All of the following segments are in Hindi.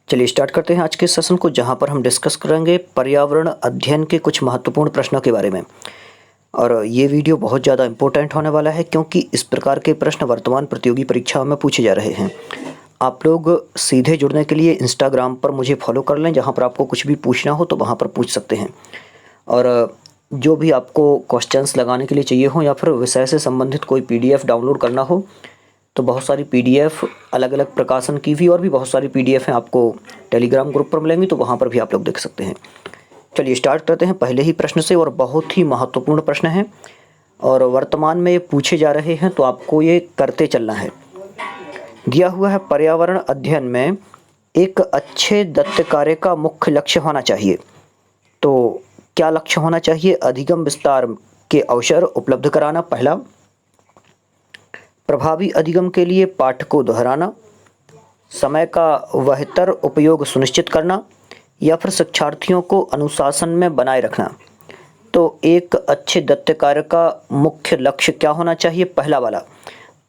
चलिए स्टार्ट करते हैं आज के सेशन को, जहां पर हम डिस्कस करेंगे पर्यावरण अध्ययन के कुछ महत्वपूर्ण प्रश्नों के बारे में। और ये वीडियो बहुत ज़्यादा इंपॉर्टेंट होने वाला है क्योंकि इस प्रकार के प्रश्न वर्तमान प्रतियोगी परीक्षाओं में पूछे जा रहे हैं। आप लोग सीधे जुड़ने के लिए इंस्टाग्राम पर मुझे फॉलो कर लें, जहाँ पर आपको कुछ भी पूछना हो तो वहाँ पर पूछ सकते हैं। और जो भी आपको क्वेश्चंस लगाने के लिए चाहिए हो या फिर विषय से संबंधित कोई PDF डाउनलोड करना हो तो बहुत सारी PDF अलग अलग प्रकाशन की भी और भी बहुत सारी PDF हैं, आपको टेलीग्राम ग्रुप पर मिलेंगी, तो वहाँ पर भी आप लोग देख सकते हैं। चलिए स्टार्ट करते हैं पहले ही प्रश्न से, और बहुत ही महत्वपूर्ण प्रश्न है और वर्तमान में ये पूछे जा रहे हैं, तो आपको ये करते चलना है। दिया हुआ है पर्यावरण अध्ययन में एक अच्छे दत्त कार्य का मुख्य लक्ष्य होना चाहिए। तो क्या लक्ष्य होना चाहिए? अधिगम विस्तार के अवसर उपलब्ध कराना पहला, प्रभावी अधिगम के लिए पाठ को दोहराना, समय का बेहतर उपयोग सुनिश्चित करना, या फिर शिक्षार्थियों को अनुशासन में बनाए रखना। तो एक अच्छे दत्त कार्य का मुख्य लक्ष्य क्या होना चाहिए? पहला वाला,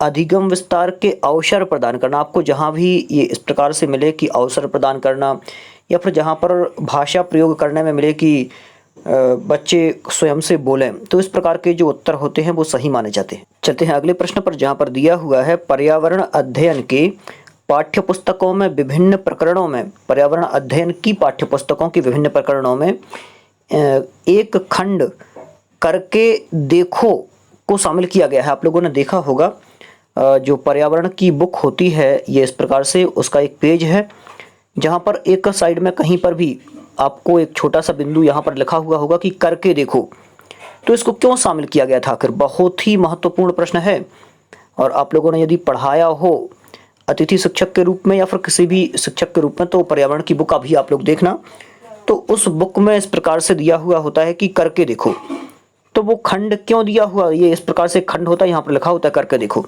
अधिगम विस्तार के अवसर प्रदान करना। आपको जहाँ भी ये इस प्रकार से मिले कि अवसर प्रदान करना, या फिर जहाँ पर भाषा प्रयोग करने में मिले कि बच्चे स्वयं से बोलें, तो इस प्रकार के जो उत्तर होते हैं वो सही माने जाते हैं। चलते हैं अगले प्रश्न पर, जहाँ पर दिया हुआ है पर्यावरण अध्ययन के पाठ्य पुस्तकों में विभिन्न प्रकरणों में, पर्यावरण अध्ययन की पाठ्य पुस्तकों की विभिन्न प्रकरणों में एक खंड करके देखो को शामिल किया गया है। आप लोगों ने देखा होगा जो पर्यावरण की बुक होती है ये इस प्रकार से, उसका एक पेज है जहाँ पर एक साइड में कहीं पर भी आपको एक छोटा सा बिंदु यहाँ पर लिखा हुआ होगा कि करके देखो। तो इसको क्यों शामिल किया गया था आखिर? बहुत ही महत्वपूर्ण प्रश्न है। और आप लोगों ने यदि पढ़ाया हो अतिथि शिक्षक के रूप में या फिर किसी भी शिक्षक के रूप में, तो पर्यावरण की बुक अभी आप लोग देखना, तो उस बुक में इस प्रकार से दिया हुआ होता है कि करके देखो। तो वो खंड क्यों दिया हुआ? ये इस प्रकार से खंड होता है, यहाँ पर लिखा होता है करके देखो।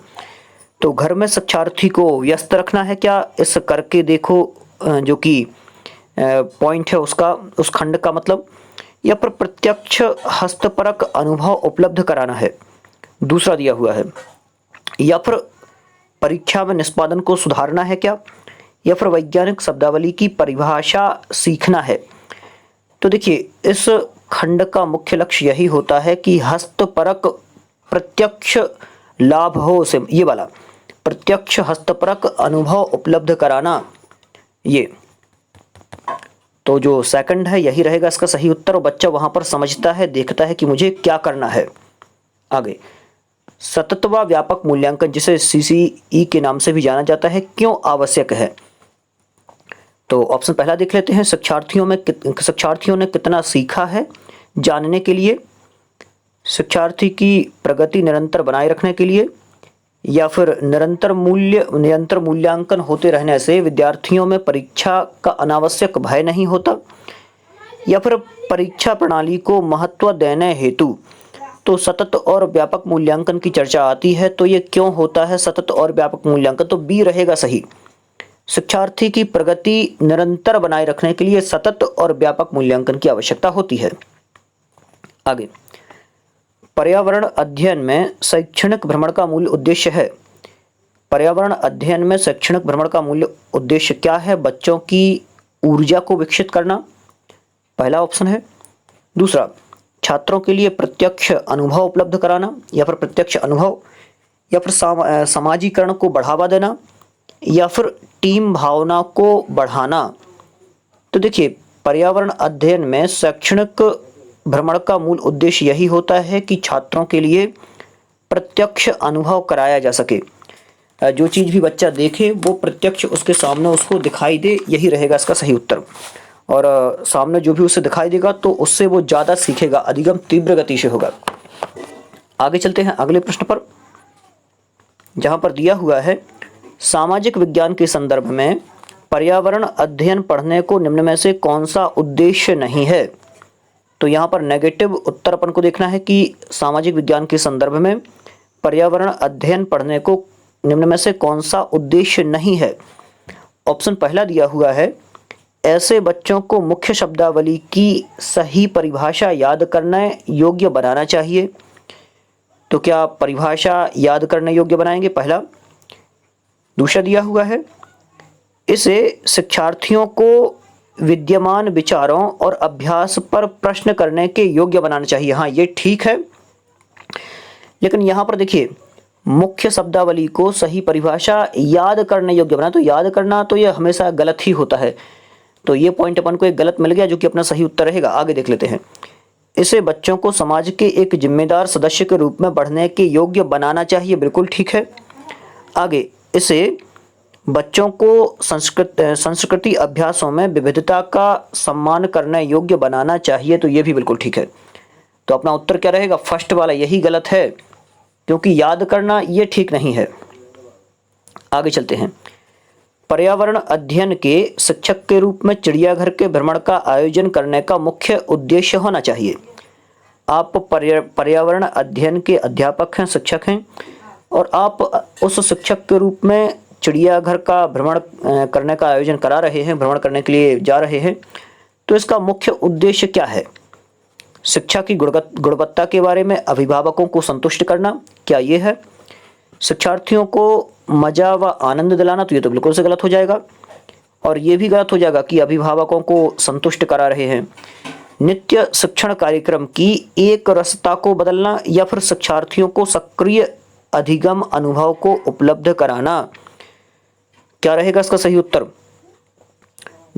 तो घर में शिक्षार्थी को व्यस्त रखना है क्या इस करके देखो जो कि पॉइंट है उसका, उस खंड का मतलब, या फिर प्रत्यक्ष हस्तपरक अनुभव उपलब्ध कराना है? दूसरा दिया हुआ है, या फिर परीक्षा में निष्पादन को सुधारना है क्या, या फिर वैज्ञानिक शब्दावली की परिभाषा सीखना है? तो देखिए इस खंड का मुख्य लक्ष्य यही होता है कि हस्तपरक प्रत्यक्ष लाभ हो से, ये वाला प्रत्यक्ष हस्तपरक अनुभव उपलब्ध कराना। ये तो जो सेकंड है यही रहेगा इसका सही उत्तर, और बच्चा वहां पर समझता है, देखता है कि मुझे क्या करना है। आगे, सतत व व्यापक मूल्यांकन जिसे CCE के नाम से भी जाना जाता है, क्यों आवश्यक है? तो ऑप्शन पहला देख लेते हैं, शिक्षार्थियों ने कितना सीखा है जानने के लिए, शिक्षार्थी की प्रगति निरंतर बनाए रखने के लिए, या फिर निरंतर मूल्यांकन होते रहने से विद्यार्थियों में परीक्षा का अनावश्यक भय नहीं होता, या फिर परीक्षा प्रणाली को महत्व देने हेतु। तो सतत और व्यापक मूल्यांकन की चर्चा आती है, तो ये क्यों होता है सतत और व्यापक मूल्यांकन? तो बी रहेगा सही। शिक्षार्थी की प्रगति निरंतर बनाए रखने के लिए सतत और व्यापक मूल्यांकन की आवश्यकता होती है। आगे, पर्यावरण अध्ययन में शैक्षणिक भ्रमण का मूल उद्देश्य है। पर्यावरण अध्ययन में शैक्षणिक भ्रमण का मूल उद्देश्य क्या है? बच्चों की ऊर्जा को विकसित करना, पहला ऑप्शन है। दूसरा, छात्रों के लिए प्रत्यक्ष अनुभव उपलब्ध कराना, या फिर प्रत्यक्ष अनुभव, या फिर समाजीकरण को बढ़ावा देना, या फिर टीम भावना को बढ़ाना। तो देखिए पर्यावरण अध्ययन में शैक्षणिक भ्रमण का मूल उद्देश्य यही होता है कि छात्रों के लिए प्रत्यक्ष अनुभव कराया जा सके। जो चीज़ भी बच्चा देखे वो प्रत्यक्ष उसके सामने उसको दिखाई दे, यही रहेगा इसका सही उत्तर। और सामने जो भी उसे दिखाई देगा तो उससे वो ज़्यादा सीखेगा, अधिगम तीव्र गति से होगा। आगे चलते हैं अगले प्रश्न पर, जहाँ पर दिया हुआ है सामाजिक विज्ञान के संदर्भ में पर्यावरण अध्ययन पढ़ने को निम्न में से कौन सा उद्देश्य नहीं है? तो यहाँ पर नेगेटिव उत्तर अपन को देखना है कि सामाजिक विज्ञान के संदर्भ में पर्यावरण अध्ययन पढ़ने को निम्न में से कौन सा उद्देश्य नहीं है। ऑप्शन पहला दिया हुआ है, ऐसे बच्चों को मुख्य शब्दावली की सही परिभाषा याद करने योग्य बनाना चाहिए। तो क्या परिभाषा याद करने योग्य बनाएंगे? पहला। दूसरा दिया हुआ है, इसे शिक्षार्थियों को विद्यमान विचारों और अभ्यास पर प्रश्न करने के योग्य बनाना चाहिए। हाँ, ये ठीक है, लेकिन यहाँ पर देखिए मुख्य शब्दावली को सही परिभाषा याद करने योग्य बना। तो याद करना तो ये हमेशा गलत ही होता है, तो ये पॉइंट अपन को एक गलत मिल गया, जो कि अपना सही उत्तर रहेगा। आगे देख लेते हैं। इसे बच्चों को समाज के एक जिम्मेदार सदस्य के रूप में बढ़ने के योग्य बनाना चाहिए। बिल्कुल ठीक है। आगे, इसे बच्चों को संस्कृति अभ्यासों में विविधता का सम्मान करने योग्य बनाना चाहिए। तो ये भी बिल्कुल ठीक है। तो अपना उत्तर क्या रहेगा? फर्स्ट वाला यही गलत है, क्योंकि याद करना ये ठीक नहीं है। आगे चलते हैं। पर्यावरण अध्ययन के शिक्षक के रूप में चिड़ियाघर के भ्रमण का आयोजन करने का मुख्य उद्देश्य होना चाहिए। आप पर्यावरण अध्ययन के अध्यापक हैं, शिक्षक हैं, और आप उस शिक्षक के रूप में चिड़ियाघर का भ्रमण करने का आयोजन करा रहे हैं, भ्रमण करने के लिए जा रहे हैं। तो इसका मुख्य उद्देश्य क्या है? शिक्षा की गुणवत्ता के बारे में अभिभावकों को संतुष्ट करना, क्या ये है? शिक्षार्थियों को मजा व आनंद दिलाना, तो ये तो बिल्कुल से गलत हो जाएगा। और ये भी गलत हो जाएगा कि अभिभावकों को संतुष्ट करा रहे हैं। नित्य शिक्षण कार्यक्रम की एक रसता को बदलना, या फिर शिक्षार्थियों को सक्रिय अधिगम अनुभव को उपलब्ध कराना, क्या रहेगा इसका सही उत्तर?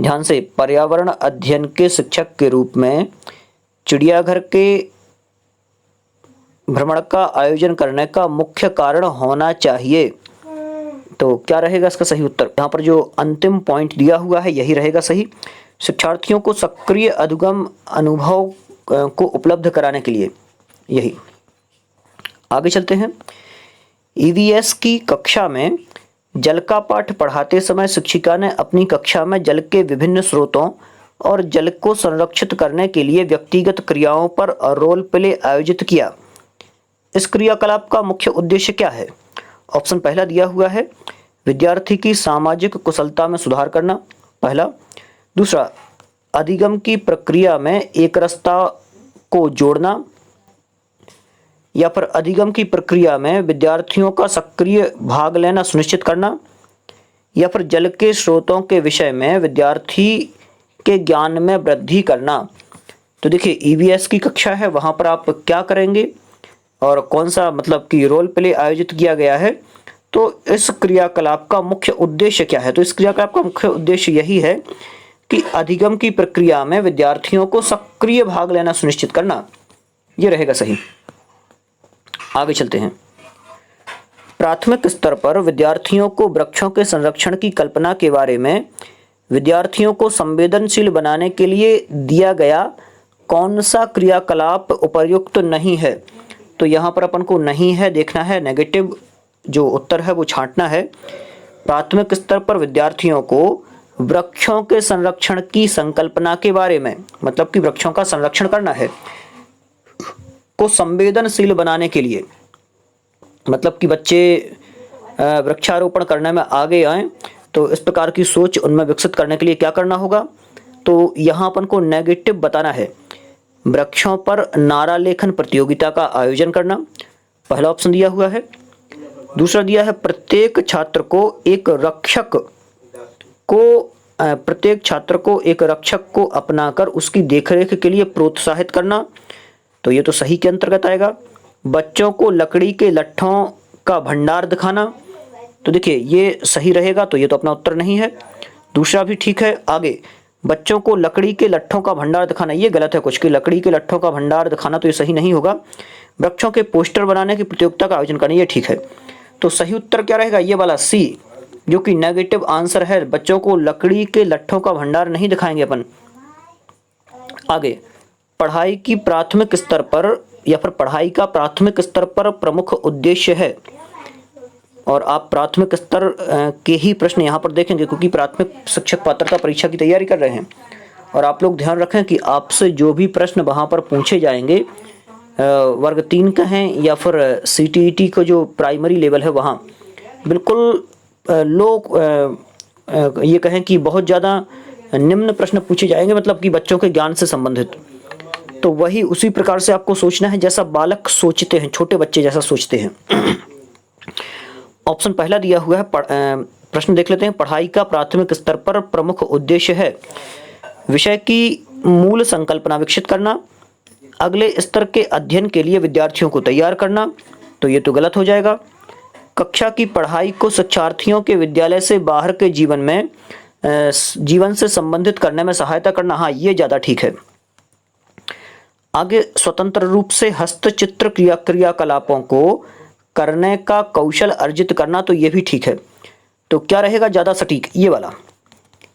ध्यान से, पर्यावरण अध्ययन के शिक्षक के रूप में चिड़ियाघर के भ्रमण का आयोजन करने का मुख्य कारण होना चाहिए। तो क्या रहेगा इसका सही उत्तर? यहाँ पर जो अंतिम पॉइंट दिया हुआ है यही रहेगा सही। शिक्षार्थियों को सक्रिय अधिगम अनुभव को उपलब्ध कराने के लिए, यही। आगे चलते हैं। ईवीएस की कक्षा में जल का पाठ पढ़ाते समय शिक्षिका ने अपनी कक्षा में जल के विभिन्न स्रोतों और जल को संरक्षित करने के लिए व्यक्तिगत क्रियाओं पर रोल प्ले आयोजित किया। इस क्रियाकलाप का मुख्य उद्देश्य क्या है? ऑप्शन पहला दिया हुआ है, विद्यार्थी की सामाजिक कुशलता में सुधार करना, पहला। दूसरा, अधिगम की प्रक्रिया में एकरसता को जोड़ना, या फिर अधिगम की प्रक्रिया में विद्यार्थियों का सक्रिय भाग लेना सुनिश्चित करना, या फिर जल के स्रोतों के विषय में विद्यार्थी के ज्ञान में वृद्धि करना। तो देखिए, ईवीएस की कक्षा है, वहाँ पर आप क्या करेंगे और कौन सा मतलब कि रोल प्ले आयोजित किया गया है, तो इस क्रियाकलाप का मुख्य उद्देश्य क्या है? तो इस क्रियाकलाप का मुख्य उद्देश्य यही है कि अधिगम की प्रक्रिया में विद्यार्थियों को सक्रिय भाग लेना सुनिश्चित करना, ये रहेगा सही। आगे चलते हैं। प्राथमिक स्तर पर विद्यार्थियों को वृक्षों के संरक्षण की कल्पना के बारे में विद्यार्थियों को संवेदनशील बनाने के लिए दिया गया कौन सा क्रियाकलाप उपयुक्त नहीं है? तो यहाँ पर अपन को नहीं है देखना है, नेगेटिव जो उत्तर है वो छांटना है। प्राथमिक स्तर पर विद्यार्थियों को वृक्षों के संरक्षण की संकल्पना के बारे में, मतलब कि वृक्षों का संरक्षण करना है, को संवेदनशील बनाने के लिए, मतलब कि बच्चे वृक्षारोपण करने में आगे आएं, तो इस प्रकार की सोच उनमें विकसित करने के लिए क्या करना होगा? तो यहाँ अपन को नेगेटिव बताना है। वृक्षों पर नारा लेखन प्रतियोगिता का आयोजन करना, पहला ऑप्शन दिया हुआ है। दूसरा दिया है प्रत्येक छात्र को एक रक्षक को अपनाकर उसकी देखरेख के लिए प्रोत्साहित करना, तो ये तो सही के अंतर्गत आएगा। बच्चों को लकड़ी के लट्ठों का भंडार दिखाना, तो देखिए ये सही रहेगा, तो ये तो अपना उत्तर नहीं है। दूसरा भी ठीक है। आगे, बच्चों को लकड़ी के लट्ठों का भंडार दिखाना, ये गलत है कुछ, कि लकड़ी के लट्ठों का भंडार दिखाना, तो ये सही नहीं होगा। वृक्षों के पोस्टर बनाने की प्रतियोगिता का आयोजन करना, ये ठीक है। तो सही उत्तर क्या रहेगा? ये वाला सी, जो कि नेगेटिव आंसर है। बच्चों को लकड़ी के लट्ठों का भंडार नहीं दिखाएंगे अपन। आगे, पढ़ाई की प्राथमिक स्तर पर, या फिर पढ़ाई का प्राथमिक स्तर पर प्रमुख उद्देश्य है, और आप प्राथमिक स्तर के ही प्रश्न यहाँ पर देखेंगे, क्योंकि प्राथमिक शिक्षक पात्रता परीक्षा की तैयारी कर रहे हैं। और आप लोग ध्यान रखें कि आपसे जो भी प्रश्न वहाँ पर पूछे जाएंगे, वर्ग 3 का हैं या फिर CTET को जो प्राइमरी लेवल है वहाँ, बिल्कुल लोग ये कहें कि बहुत ज़्यादा निम्न प्रश्न पूछे जाएंगे, मतलब कि बच्चों के ज्ञान से संबंधित। तो वही उसी प्रकार से आपको सोचना है जैसा बालक सोचते हैं, छोटे बच्चे जैसा सोचते हैं। ऑप्शन पहला दिया हुआ है प्रश्न देख लेते हैं। पढ़ाई का प्राथमिक स्तर पर प्रमुख उद्देश्य है विषय की मूल संकल्पना विकसित करना, अगले स्तर के अध्ययन के लिए विद्यार्थियों को तैयार करना, तो ये तो गलत हो जाएगा। कक्षा की पढ़ाई को शिक्षार्थियों के विद्यालय से बाहर के जीवन से संबंधित करने में सहायता करना, हाँ ये ज़्यादा ठीक है। आगे, स्वतंत्र रूप से हस्तचित्र क्रियाकलापों को करने का कौशल अर्जित करना, तो ये भी ठीक है। तो क्या रहेगा ज़्यादा सटीक? ये वाला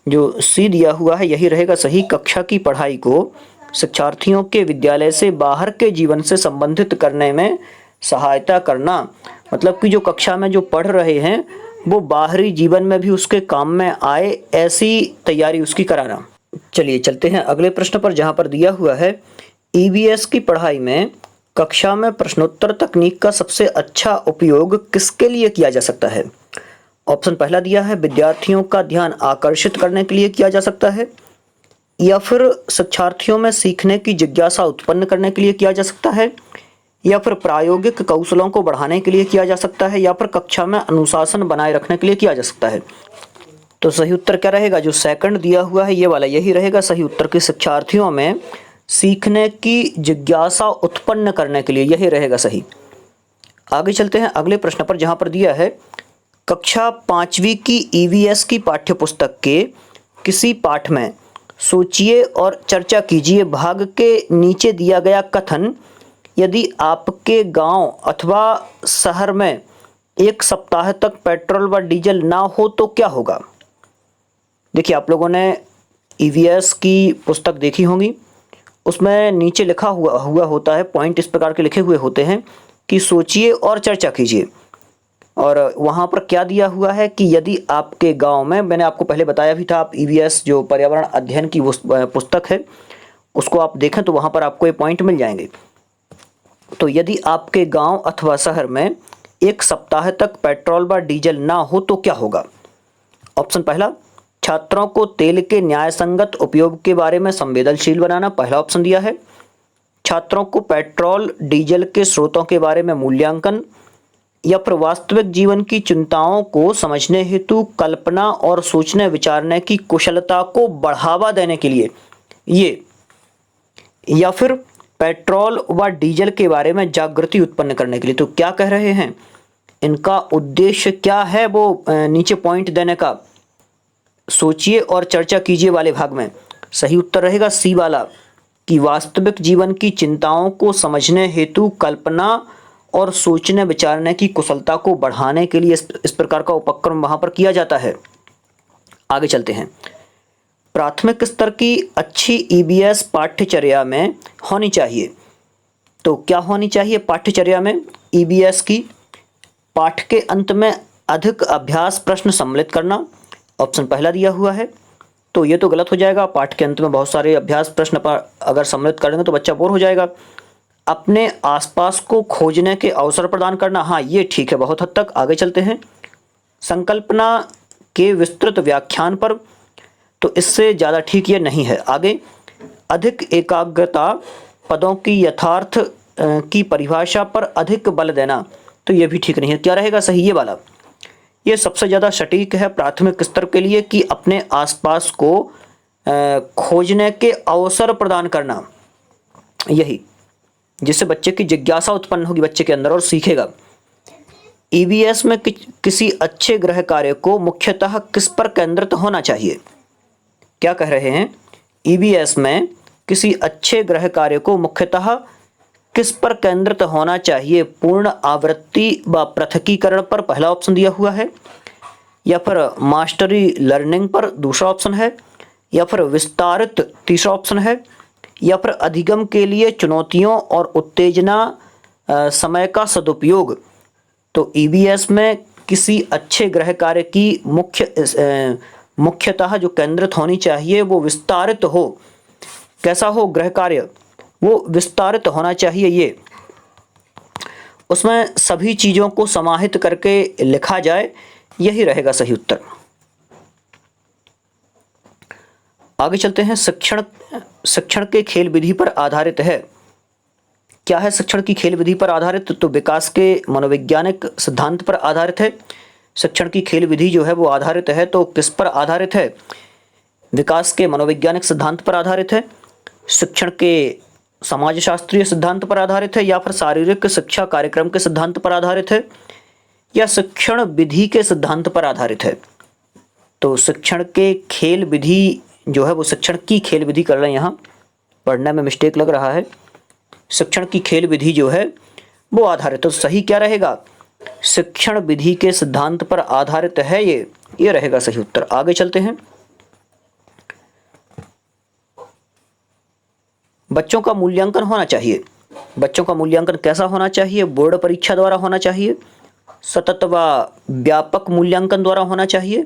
जो सी दिया हुआ है यही रहेगा सही। कक्षा की पढ़ाई को शिक्षार्थियों के विद्यालय से बाहर के जीवन से संबंधित करने में सहायता करना, मतलब कि जो कक्षा में जो पढ़ रहे हैं वो बाहरी जीवन में भी उसके काम में आए, ऐसी तैयारी उसकी कराना। चलिए चलते हैं अगले प्रश्न पर, जहां पर दिया हुआ है ईवीएस की पढ़ाई में कक्षा में प्रश्नोत्तर तकनीक का सबसे अच्छा उपयोग किसके लिए किया जा सकता है? ऑप्शन पहला दिया है विद्यार्थियों का ध्यान आकर्षित करने के लिए किया जा सकता है, या फिर शिक्षार्थियों में सीखने की जिज्ञासा उत्पन्न करने के लिए किया जा सकता है, या फिर प्रायोगिक कौशलों को बढ़ाने के लिए किया जा सकता है, या फिर कक्षा में अनुशासन बनाए रखने के लिए किया जा सकता है। तो सही उत्तर क्या रहेगा? जो सेकंड दिया हुआ है ये वाला यही रहेगा सही उत्तर, कि शिक्षार्थियों में सीखने की जिज्ञासा उत्पन्न करने के लिए, यही रहेगा सही। आगे चलते हैं अगले प्रश्न पर, जहां पर दिया है कक्षा 5वीं की ईवीएस की पाठ्यपुस्तक के किसी पाठ में सोचिए और चर्चा कीजिए भाग के नीचे दिया गया कथन यदि आपके गांव अथवा शहर में 1 सप्ताह तक पेट्रोल व डीजल ना हो तो क्या होगा? देखिए, आप लोगों ने ईवीएस की पुस्तक देखी होंगी, उसमें नीचे लिखा हुआ होता है, पॉइंट इस प्रकार के लिखे हुए होते हैं कि सोचिए और चर्चा कीजिए। और वहाँ पर क्या दिया हुआ है कि यदि आपके गांव में, मैंने आपको पहले बताया भी था, आप ईवीएस जो पर्यावरण अध्ययन की पुस्तक है उसको आप देखें तो वहाँ पर आपको ये पॉइंट मिल जाएंगे। तो यदि आपके गांव अथवा शहर में 1 सप्ताह तक पेट्रोल व डीजल ना हो तो क्या होगा? ऑप्शन पहला, छात्रों को तेल के न्यायसंगत उपयोग के बारे में संवेदनशील बनाना, पहला ऑप्शन दिया है। छात्रों को पेट्रोल डीजल के स्रोतों के बारे में मूल्यांकन, या फिर वास्तविक जीवन की चिंताओं को समझने हेतु कल्पना और सोचने विचारने की कुशलता को बढ़ावा देने के लिए ये, या फिर पेट्रोल व डीजल के बारे में जागृति उत्पन्न करने के लिए। तो क्या कह रहे हैं, इनका उद्देश्य क्या है? वो नीचे पॉइंट देने का, सोचिए और चर्चा कीजिए वाले भाग में सही उत्तर रहेगा सी वाला, कि वास्तविक जीवन की चिंताओं को समझने हेतु कल्पना और सोचने विचारने की कुशलता को बढ़ाने के लिए इस प्रकार का उपक्रम वहां पर किया जाता है। आगे चलते हैं। प्राथमिक स्तर की अच्छी ईवीएस पाठ्यचर्या में होनी चाहिए, तो क्या होनी चाहिए पाठ्यचर्या में ईवीएस की? पाठ के अंत में अधिक अभ्यास प्रश्न सम्मिलित करना, ऑप्शन पहला दिया हुआ है। तो ये तो गलत हो जाएगा, पाठ के अंत में बहुत सारे अभ्यास प्रश्न पर अगर सम्मिलित करेंगे तो बच्चा बोर हो जाएगा। अपने आसपास को खोजने के अवसर प्रदान करना, हाँ ये ठीक है बहुत हद तक। आगे चलते हैं। संकल्पना के विस्तृत व्याख्यान पर, तो इससे ज़्यादा ठीक ये नहीं है। आगे, अधिक एकाग्रता, पदों की यथार्थ की परिभाषा पर अधिक बल देना, तो ये भी ठीक नहीं है। क्या रहेगा सही? ये वाला, ये सबसे ज़्यादा सटीक है प्राथमिक स्तर के लिए, कि अपने आसपास को खोजने के अवसर प्रदान करना, यही जिससे बच्चे की जिज्ञासा उत्पन्न होगी बच्चे के अंदर और सीखेगा। ईवीएस में किसी अच्छे गृह कार्य को मुख्यतः किस पर केंद्रित होना चाहिए? क्या कह रहे हैं, ईवीएस में किसी अच्छे गृह कार्य को मुख्यतः किस पर केंद्रित होना चाहिए? पूर्ण आवृत्ति व पृथकीकरण पर, पहला ऑप्शन दिया हुआ है, या फिर मास्टरी लर्निंग पर, दूसरा ऑप्शन है, या फिर विस्तारित, तीसरा ऑप्शन है, या फिर अधिगम के लिए चुनौतियों और उत्तेजना समय का सदुपयोग। तो ईवीएस में किसी अच्छे गृह कार्य की मुख्यतः जो केंद्रित होनी चाहिए वो विस्तारित हो। कैसा हो गृह कार्य? वो विस्तारित होना चाहिए, ये उसमें सभी चीज़ों को समाहित करके लिखा जाए, यही रहेगा सही उत्तर। आगे चलते हैं। शिक्षण के खेल विधि पर आधारित है। क्या है शिक्षण की खेल विधि पर आधारित? तो विकास के मनोवैज्ञानिक सिद्धांत पर आधारित है। शिक्षण की खेल विधि जो है वो आधारित है, तो किस पर आधारित है? विकास के मनोवैज्ञानिक सिद्धांत पर आधारित है, शिक्षण के समाजशास्त्रीय सिद्धांत पर आधारित है, या फिर शारीरिक शिक्षा कार्यक्रम के सिद्धांत पर आधारित है, या शिक्षण विधि के सिद्धांत पर आधारित है? तो शिक्षण के खेल विधि जो है वो शिक्षण की खेल विधि कर रहे हैं, यहाँ पढ़ने में मिस्टेक लग रहा है। शिक्षण की खेल विधि जो है वो आधारित, तो सही क्या रहेगा? शिक्षण विधि के सिद्धांत पर आधारित है ये रहेगा सही उत्तर। आगे चलते हैं। बच्चों का मूल्यांकन होना चाहिए। बच्चों का मूल्यांकन कैसा होना चाहिए? बोर्ड परीक्षा द्वारा होना चाहिए, सतत व व्यापक मूल्यांकन द्वारा होना चाहिए,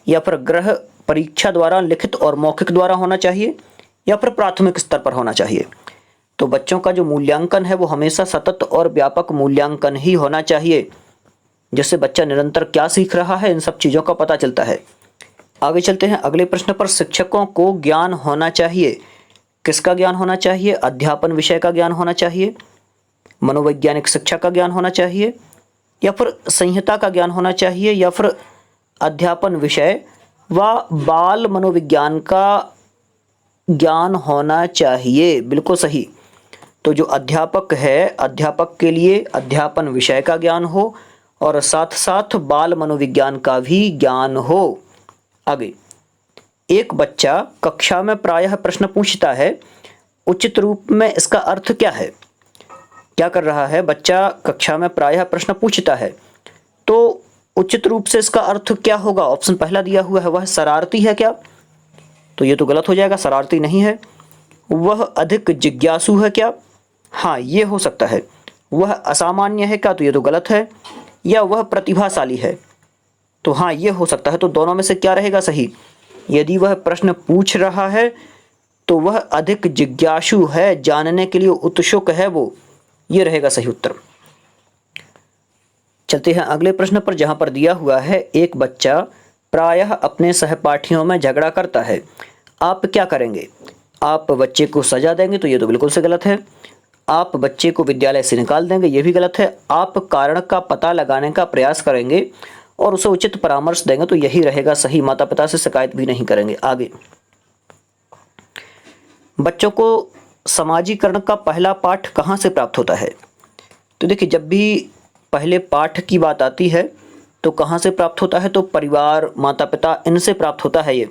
या फिर गृह परीक्षा द्वारा लिखित और मौखिक द्वारा होना चाहिए, या फिर प्राथमिक स्तर पर होना चाहिए? तो बच्चों का जो मूल्यांकन है वो हमेशा सतत और व्यापक मूल्यांकन ही होना चाहिए, जिससे बच्चा निरंतर क्या सीख रहा है इन सब चीज़ों का पता चलता है। आगे चलते हैं अगले प्रश्न पर। शिक्षकों को ज्ञान होना चाहिए। किसका ज्ञान होना चाहिए? अध्यापन विषय का ज्ञान होना चाहिए, मनोवैज्ञानिक शिक्षा का ज्ञान होना चाहिए, या फिर संहिता का ज्ञान होना चाहिए, या फिर अध्यापन विषय व बाल मनोविज्ञान का ज्ञान होना चाहिए। बिल्कुल सही। तो जो अध्यापक है, अध्यापक के लिए अध्यापन विषय का ज्ञान हो और साथ साथ बाल मनोविज्ञान का भी ज्ञान हो। आगे, एक बच्चा कक्षा में प्रायः प्रश्न पूछता है, उचित रूप में इसका अर्थ क्या है? क्या कर रहा है? बच्चा कक्षा में प्रायः प्रश्न पूछता है, तो उचित रूप से इसका अर्थ क्या होगा? ऑप्शन पहला दिया हुआ है, वह शरारती है क्या? तो ये तो गलत हो जाएगा, शरारती नहीं है। वह अधिक जिज्ञासु है क्या? हाँ, ये हो सकता है। वह असामान्य है क्या? तो ये तो गलत है। या वह प्रतिभाशाली है? तो हाँ, ये हो सकता है। तो दोनों में से क्या रहेगा सही? यदि वह प्रश्न पूछ रहा है तो वह अधिक जिज्ञासु है, जानने के लिए उत्सुक है वो, ये रहेगा सही उत्तर। चलते हैं अगले प्रश्न पर, जहां पर दिया हुआ है, एक बच्चा प्रायः अपने सहपाठियों में झगड़ा करता है, आप क्या करेंगे? आप बच्चे को सजा देंगे, तो ये तो बिल्कुल से गलत है। आप बच्चे को विद्यालय से निकाल देंगे, ये भी गलत है। आप कारण का पता लगाने का प्रयास करेंगे और उसे उचित परामर्श देंगे, तो यही रहेगा सही। माता पिता से शिकायत भी नहीं करेंगे। आगे, बच्चों को समाजीकरण का पहला पाठ कहाँ से प्राप्त होता है? तो देखिए, जब भी पहले पाठ की बात आती है तो कहाँ से प्राप्त होता है? तो परिवार, माता पिता, इनसे प्राप्त होता है ये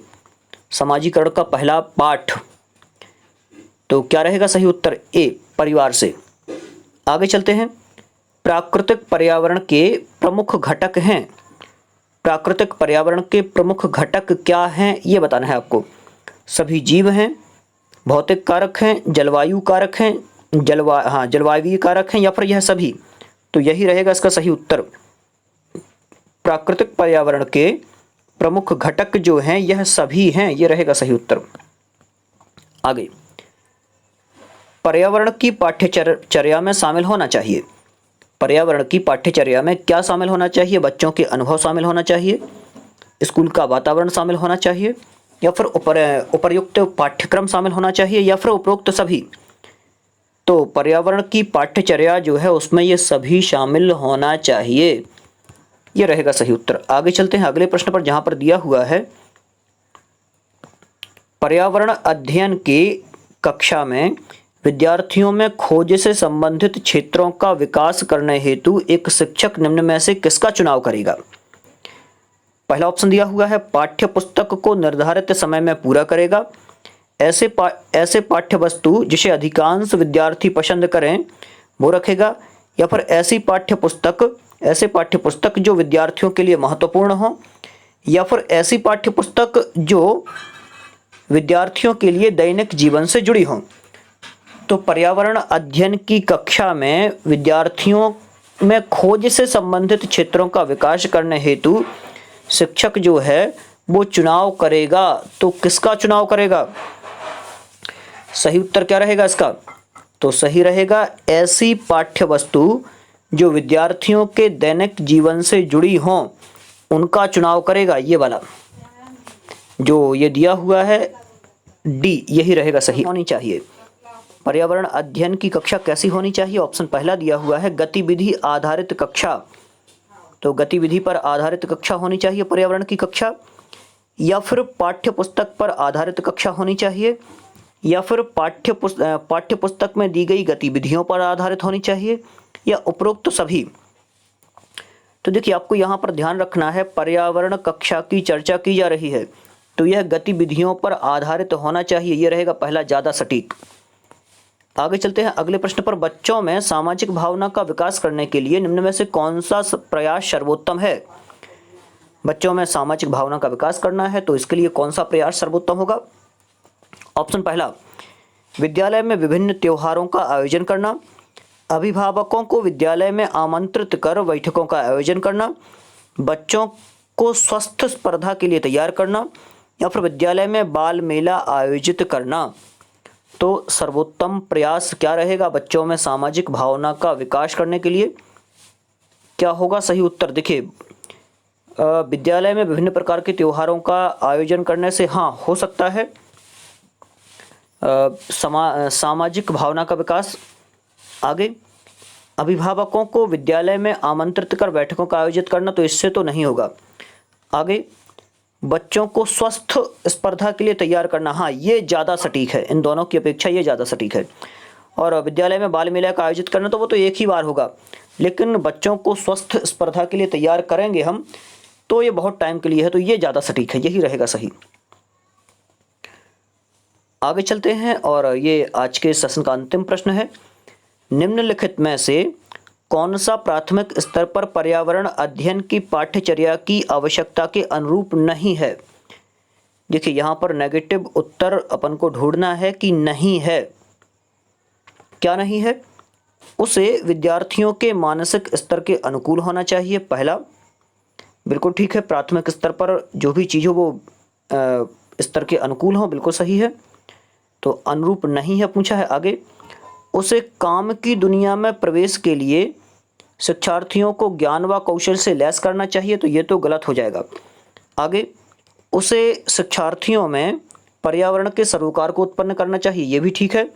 समाजीकरण का पहला पाठ। तो क्या रहेगा सही उत्तर? ए, परिवार से। आगे चलते हैं। प्राकृतिक पर्यावरण के प्रमुख घटक हैं। प्राकृतिक पर्यावरण के प्रमुख घटक क्या हैं ये बताना है आपको। सभी जीव हैं, भौतिक कारक हैं, जलवायु कारक हैं, जलवायु कारक हैं, या फिर यह सभी? तो यही रहेगा इसका सही उत्तर। प्राकृतिक पर्यावरण के प्रमुख घटक जो हैं यह सभी हैं, ये रहेगा सही उत्तर। आगे, पर्यावरण की पाठ्यचर्या में शामिल होना चाहिए। पर्यावरण की पाठ्यचर्या में क्या शामिल होना चाहिए? बच्चों के अनुभव शामिल होना चाहिए, स्कूल का वातावरण शामिल होना चाहिए, या फिर उपर्युक्त पाठ्यक्रम शामिल होना चाहिए, या फिर उपरोक्त सभी? तो पर्यावरण की पाठ्यचर्या जो है उसमें ये सभी शामिल होना चाहिए, ये रहेगा सही उत्तर। आगे चलते हैं अगले प्रश्न पर, जहां पर दिया हुआ है, पर्यावरण अध्ययन की कक्षा में विद्यार्थियों में खोज से संबंधित क्षेत्रों का विकास करने हेतु एक शिक्षक निम्न में से किसका चुनाव करेगा? पहला ऑप्शन दिया हुआ है, पाठ्य पुस्तक को निर्धारित समय में पूरा करेगा, ऐसे पाठ्य वस्तु जिसे अधिकांश विद्यार्थी पसंद करें वो रखेगा, या फिर ऐसे पाठ्य पुस्तक जो विद्यार्थियों के लिए महत्वपूर्ण हो, या फिर ऐसी पाठ्य पुस्तक जो विद्यार्थियों के लिए दैनिक जीवन से जुड़ी हो। तो पर्यावरण अध्ययन की कक्षा में विद्यार्थियों में खोज से संबंधित क्षेत्रों का विकास करने हेतु शिक्षक जो है वो चुनाव करेगा। तो किसका चुनाव करेगा? सही उत्तर क्या रहेगा इसका? तो सही रहेगा ऐसी पाठ्य वस्तु जो विद्यार्थियों के दैनिक जीवन से जुड़ी हों उनका चुनाव करेगा। ये वाला जो ये दिया हुआ है डी, यही रहेगा सही। होनी चाहिए पर्यावरण अध्ययन की कक्षा कैसी होनी चाहिए? ऑप्शन पहला दिया हुआ है, गतिविधि आधारित कक्षा। तो गतिविधि पर आधारित कक्षा होनी चाहिए पर्यावरण की कक्षा, या फिर पाठ्य पुस्तक पर आधारित कक्षा होनी चाहिए, या फिर पाठ्य पुस्तक में दी गई गतिविधियों पर आधारित होनी चाहिए, या उपरोक्त सभी। तो देखिए आपको यहाँ पर ध्यान रखना है, पर्यावरण कक्षा की चर्चा की जा रही है तो यह गतिविधियों पर आधारित होना चाहिए, ये रहेगा पहला ज़्यादा सटीक। आगे चलते हैं अगले प्रश्न पर। बच्चों में सामाजिक भावना का विकास करने के लिए निम्न में से कौन सा प्रयास सर्वोत्तम है? बच्चों में सामाजिक भावना का विकास करना है तो इसके लिए कौन सा प्रयास सर्वोत्तम होगा? ऑप्शन पहला, विद्यालय में विभिन्न त्योहारों का आयोजन करना, अभिभावकों को विद्यालय में आमंत्रित कर बैठकों का आयोजन करना, बच्चों को स्वस्थ स्पर्धा के लिए तैयार करना, या फिर विद्यालय में बाल मेला आयोजित करना। तो सर्वोत्तम प्रयास क्या रहेगा बच्चों में सामाजिक भावना का विकास करने के लिए? क्या होगा सही उत्तर? देखिए विद्यालय में विभिन्न प्रकार के त्योहारों का आयोजन करने से हाँ हो सकता है सामाजिक भावना का विकास। आगे, अभिभावकों को विद्यालय में आमंत्रित कर बैठकों का आयोजित करना, तो इससे तो नहीं होगा। आगे, बच्चों को स्वस्थ स्पर्धा के लिए तैयार करना, हाँ ये ज़्यादा सटीक है, इन दोनों की अपेक्षा ये ज़्यादा सटीक है। और विद्यालय में बाल मेला का आयोजित करना, तो वो तो एक ही बार होगा, लेकिन बच्चों को स्वस्थ स्पर्धा के लिए तैयार करेंगे हम तो ये बहुत टाइम के लिए है, तो ये ज़्यादा सटीक है, यही रहेगा सही। आगे चलते हैं और ये आज के सेशन का अंतिम प्रश्न है। निम्नलिखित में से कौन सा प्राथमिक स्तर पर पर्यावरण अध्ययन की पाठ्यचर्या की आवश्यकता के अनुरूप नहीं है? देखिए यहाँ पर नेगेटिव उत्तर अपन को ढूंढना है कि नहीं है। क्या नहीं है? उसे विद्यार्थियों के मानसिक स्तर के अनुकूल होना चाहिए, पहला। बिल्कुल ठीक है, प्राथमिक स्तर पर जो भी चीज़ हो वो स्तर के अनुकूल हो, बिल्कुल सही है। तो अनुरूप नहीं है पूछा है। आगे, उसे काम की दुनिया में प्रवेश के लिए शिक्षार्थियों को ज्ञान व कौशल से लैस करना चाहिए, तो ये तो गलत हो जाएगा। आगे, उसे शिक्षार्थियों में पर्यावरण के सरोकार को उत्पन्न करना चाहिए, ये भी ठीक है।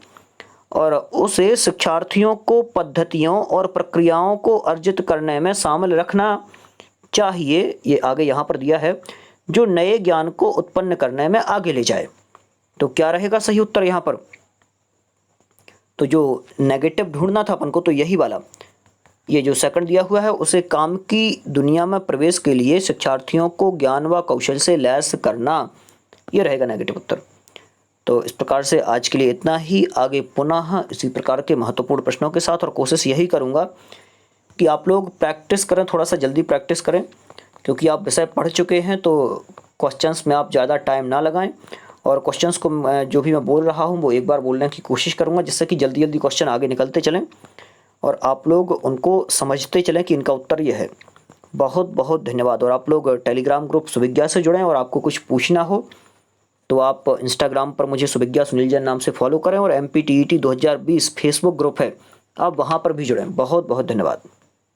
और उसे शिक्षार्थियों को पद्धतियों और प्रक्रियाओं को अर्जित करने में शामिल रखना चाहिए, ये आगे यहाँ पर दिया है, जो नए ज्ञान को उत्पन्न करने में आगे ले जाए। तो क्या रहेगा सही उत्तर यहाँ पर? तो जो नेगेटिव ढूंढना था अपन को, तो यही वाला, ये जो सेकंड दिया हुआ है, उसे काम की दुनिया में प्रवेश के लिए शिक्षार्थियों को ज्ञान व कौशल से लैस करना, ये रहेगा नेगेटिव उत्तर। तो इस प्रकार से आज के लिए इतना ही। आगे पुनः इसी प्रकार के महत्वपूर्ण प्रश्नों के साथ, और कोशिश यही करूँगा कि आप लोग प्रैक्टिस करें, थोड़ा सा जल्दी प्रैक्टिस करें, क्योंकि आप विषय पढ़ चुके हैं तो क्वेश्चंस में आप ज़्यादा टाइम ना लगाएं। और क्वेश्चंस को जो भी मैं बोल रहा हूँ वो एक बार बोलने की कोशिश करूँगा, जिससे कि जल्दी जल्दी क्वेश्चन आगे निकलते चलें और आप लोग उनको समझते चलें कि इनका उत्तर ये है। बहुत बहुत धन्यवाद। और आप लोग टेलीग्राम ग्रुप सुविज्ञा से जुड़ें, और आपको कुछ पूछना हो तो आप इंस्टाग्राम पर मुझे सुविज्ञा सुनील जैन नाम से फॉलो करें, और MPTET 2020 फेसबुक ग्रुप है, आप वहाँ पर भी जुड़ें। बहुत बहुत धन्यवाद।